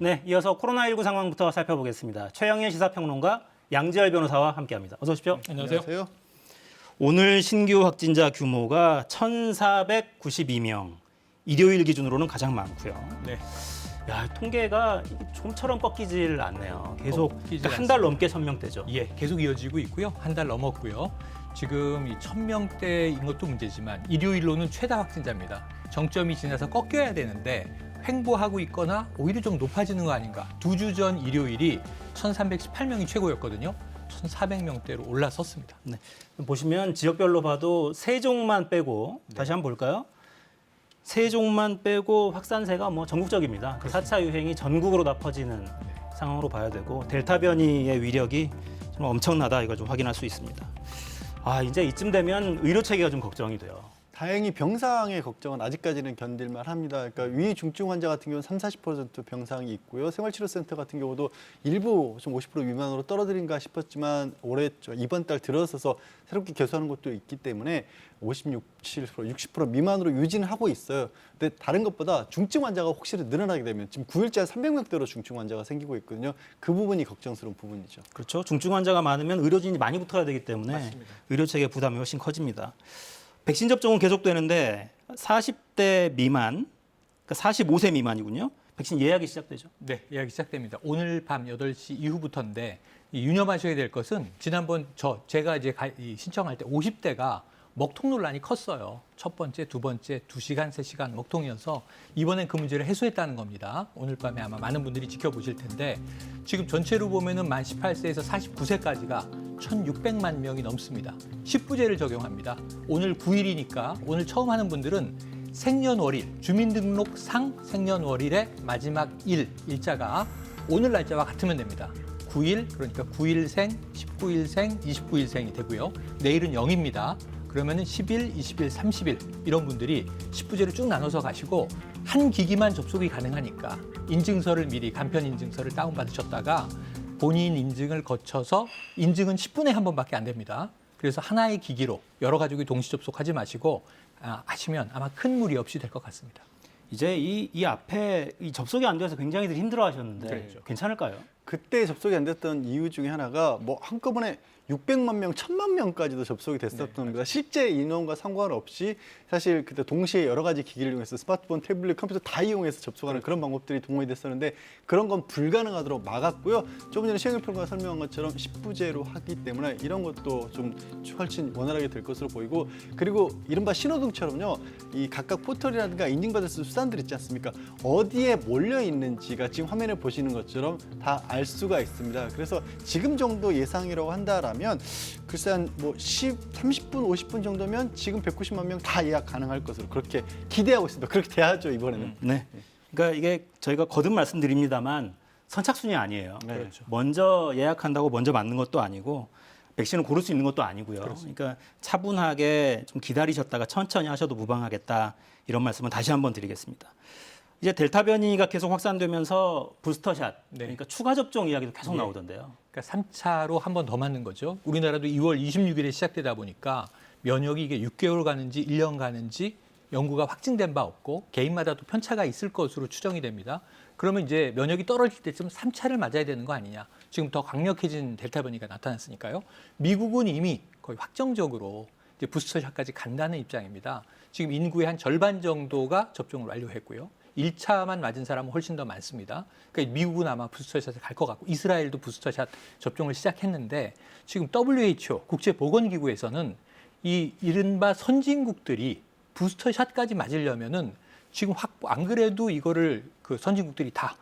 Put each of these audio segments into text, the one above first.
네, 이어서 코로나19 상황부터 살펴보겠습니다. 최영일 시사평론가 양지열 변호사와 함께합니다. 어서 오십시오. 안녕하세요. 오늘 신규 확진자 규모가 1,492명, 일요일 기준으로는 가장 많고요. 네. 야, 통계가 좀처럼 꺾이질 않네요. 계속 한 달 넘게 1,000명대죠. 예, 계속 이어지고 있고요. 한 달 넘었고요. 지금 이 1,000명대인 것도 문제지만 일요일로는 최다 확진자입니다. 정점이 지나서 꺾여야 되는데 횡보하고 있거나 오히려 좀 높아지는 거 아닌가. 2주 전 일요일이 1,318명이 최고였거든요. 1,400명대로 올라섰습니다. 네. 보시면 지역별로 봐도 세종만 빼고 다시 한번 볼까요? 세종만 빼고 확산세가 뭐 전국적입니다. 그 4차 유행이 전국으로 다 퍼지는 상황으로 봐야 되고 델타 변이의 위력이 좀 엄청나다 이걸 좀 확인할 수 있습니다. 아, 이제 이쯤 되면 의료 체계가 좀 걱정이 돼요. 다행히 병상의 걱정은 아직까지는 견딜만 합니다. 그러니까 위중증 환자 같은 경우는 30~40% 병상이 있고요. 생활치료센터 같은 경우도 일부 좀 50% 미만으로 떨어뜨린가 싶었지만 올해 이번 달 들어서서 새롭게 개소하는 것도 있기 때문에 56%, 60% 미만으로 유지는 하고 있어요. 근데 다른 것보다 중증 환자가 혹시 늘어나게 되면 지금 9일째 한 300명대로 중증 환자가 생기고 있거든요. 그 부분이 걱정스러운 부분이죠. 그렇죠. 중증 환자가 많으면 의료진이 많이 붙어야 되기 때문에 맞습니다. 의료 체계 부담이 훨씬 커집니다. 백신 접종은 계속되는데 40대 미만, 그러니까 45세 미만이군요. 백신 예약이 시작되죠. 네, 예약이 시작됩니다. 오늘 밤 8시 이후부터인데 유념하셔야 될 것은 지난번 제가 이제 신청할 때 50대가 먹통 논란이 컸어요. 첫 번째, 두 번째, 2시간, 3시간 먹통이어서 이번엔 그 문제를 해소했다는 겁니다. 오늘 밤에 아마 많은 분들이 지켜보실 텐데 지금 전체로 보면은 만 18세에서 49세까지가 1,600만 명이 넘습니다. 10부제를 적용합니다. 오늘 9일이니까 오늘 처음 하는 분들은 생년월일, 주민등록상 생년월일의 마지막 일자가 오늘 날짜와 같으면 됩니다. 9일, 그러니까 9일생, 19일생, 29일생이 되고요. 내일은 0입니다. 그러면은 10일, 20일, 30일 이런 분들이 10부제를 쭉 나눠서 가시고 한 기기만 접속이 가능하니까 인증서를 미리 간편 인증서를 다운받으셨다가 본인 인증을 거쳐서 인증은 10분에 한 번밖에 안 됩니다. 그래서 하나의 기기로 여러 가족이 동시 접속하지 마시고 하시면 아마 큰 무리 없이 될 것 같습니다. 이제 이 앞에 이 접속이 안 돼서 굉장히들 힘들어하셨는데 그렇죠. 괜찮을까요? 그때 접속이 안 됐던 이유 중에 하나가 뭐 한꺼번에 600만 명, 1000만 명까지도 접속이 됐었던 겁니다. 실제 인원과 상관없이 사실 그때 동시에 여러 가지 기기를 이용해서 스마트폰, 태블릿, 컴퓨터 다 이용해서 접속하는 그런 방법들이 동원이 됐었는데 그런 건 불가능하도록 막았고요. 조금 전에 최영일 평론가가 설명한 것처럼 10부제로 하기 때문에 이런 것도 좀 훨씬 원활하게 될 것으로 보이고 그리고 이른바 신호등처럼요. 이 각각 포털이라든가 인증받을 수 있는 수단들 있지 않습니까? 어디에 몰려 있는지가 지금 화면에 보시는 것처럼 다 알 수가 있습니다. 그래서 지금 정도 예상이라고 한다라면 글쎄 한 뭐 30분, 50분 정도면 지금 190만 명 다 예약 가능할 것으로 그렇게 기대하고 있습니다. 그렇게 돼야죠, 이번에는. 네. 그러니까 이게 저희가 거듭 말씀드립니다만 선착순이 아니에요. 네. 그렇죠. 먼저 예약한다고 먼저 맞는 것도 아니고 백신을 고를 수 있는 것도 아니고요. 그렇습니다. 그러니까 차분하게 좀 기다리셨다가 천천히 하셔도 무방하겠다. 이런 말씀은 다시 한번 드리겠습니다. 이제 델타 변이가 계속 확산되면서 부스터샷, 네. 그러니까 추가 접종 이야기도 계속 예. 나오던데요. 그러니까 3차로 한 번 더 맞는 거죠. 우리나라도 2월 26일에 시작되다 보니까 면역이 이게 6개월 가는지 1년 가는지 연구가 확증된 바 없고 개인마다 또 편차가 있을 것으로 추정이 됩니다. 그러면 이제 면역이 떨어질 때쯤 3차를 맞아야 되는 거 아니냐. 지금 더 강력해진 델타 변이가 나타났으니까요. 미국은 이미 거의 확정적으로 이제 부스터샷까지 간다는 입장입니다. 지금 인구의 한 절반 정도가 접종을 완료했고요. 1차만 맞은 사람은 훨씬 더 많습니다. 그러니까 미국은 아마 부스터샷에 갈 것 같고 이스라엘도 부스터샷 접종을 시작했는데 지금 WHO 국제보건기구에서는 이 이른바 선진국들이 부스터샷까지 맞으려면은 지금 안 그래도 이거를 그 선진국들이 다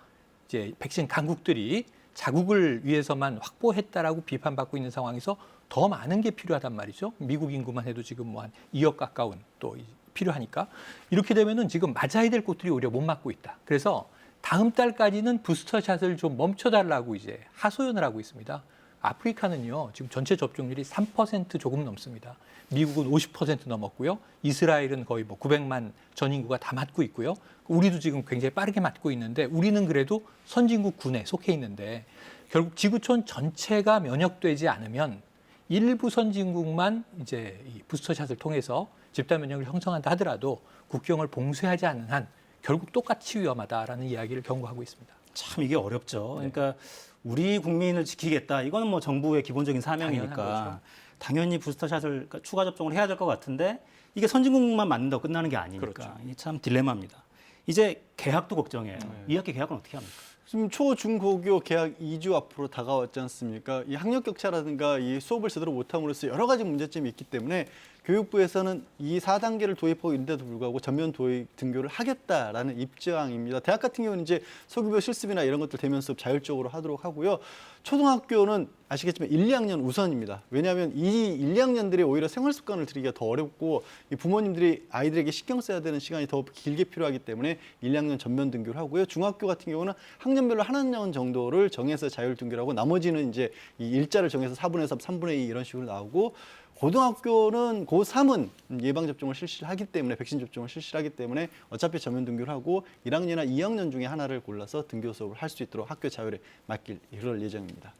이제 백신 강국들이 자국을 위해서만 확보했다라고 비판받고 있는 상황에서 더 많은 게 필요하단 말이죠. 미국 인구만 해도 지금 뭐 한 2억 가까운 또 필요하니까 이렇게 되면은 지금 맞아야 될 곳들이 오히려 못 맞고 있다. 그래서 다음 달까지는 부스터샷을 좀 멈춰달라고 이제 하소연을 하고 있습니다. 아프리카는요 지금 전체 접종률이 3% 조금 넘습니다. 미국은 50% 넘었고요. 이스라엘은 거의 뭐 900만 전 인구가 다 맞고 있고요. 우리도 지금 굉장히 빠르게 맞고 있는데 우리는 그래도 선진국 군에 속해 있는데 결국 지구촌 전체가 면역되지 않으면 일부 선진국만 이제 이 부스터샷을 통해서 집단 면역을 형성한다 하더라도 국경을 봉쇄하지 않는 한 결국 똑같이 위험하다라는 이야기를 경고하고 있습니다. 참 이게 어렵죠. 그러니까 우리 국민을 지키겠다. 이거는 뭐 정부의 기본적인 당연한 사명이니까 거죠. 당연히 부스터샷을 그러니까 추가 접종을 해야 될 것 같은데 이게 선진국만 맞는다고 끝나는 게 아니니까 그렇죠. 이게 참 딜레마입니다. 이제 개학도 걱정해요. 2학기 개학은 어떻게 합니까? 지금 초, 중, 고교 개학 2주 앞으로 다가왔지 않습니까? 이 학력 격차라든가 이 수업을 제대로 못함으로써 여러 가지 문제점이 있기 때문에 교육부에서는 이 4단계를 도입하고 있는데도 불구하고 전면 도입 등교를 하겠다라는 입장입니다. 대학 같은 경우는 이제 소규모 실습이나 이런 것들 대면 수업 자율적으로 하도록 하고요. 초등학교는 아시겠지만 1, 2학년 우선입니다. 왜냐하면 이 1, 2학년들이 오히려 생활 습관을 들이기가 더 어렵고 이 부모님들이 아이들에게 신경 써야 되는 시간이 더 길게 필요하기 때문에 1, 2학년 전면 등교를 하고요. 중학교 같은 경우는 학년별로 한 학년 정도를 정해서 자율 등교를 하고 나머지는 이제 이 일자를 정해서 4분의 3, 3분의 2 이런 식으로 나오고 고등학교는 고3은 예방접종을 실시하기 때문에 백신 접종을 실시하기 때문에 어차피 전면 등교를 하고 1학년이나 2학년 중에 하나를 골라서 등교 수업을 할 수 있도록 학교 자율에 맡길 이럴 예정입니다.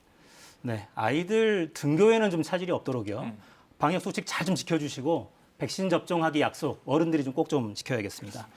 네, 아이들 등교에는 좀 차질이 없도록요. 방역 수칙 잘 좀 지켜주시고 백신 접종하기 약속 어른들이 좀 꼭 좀 지켜야겠습니다.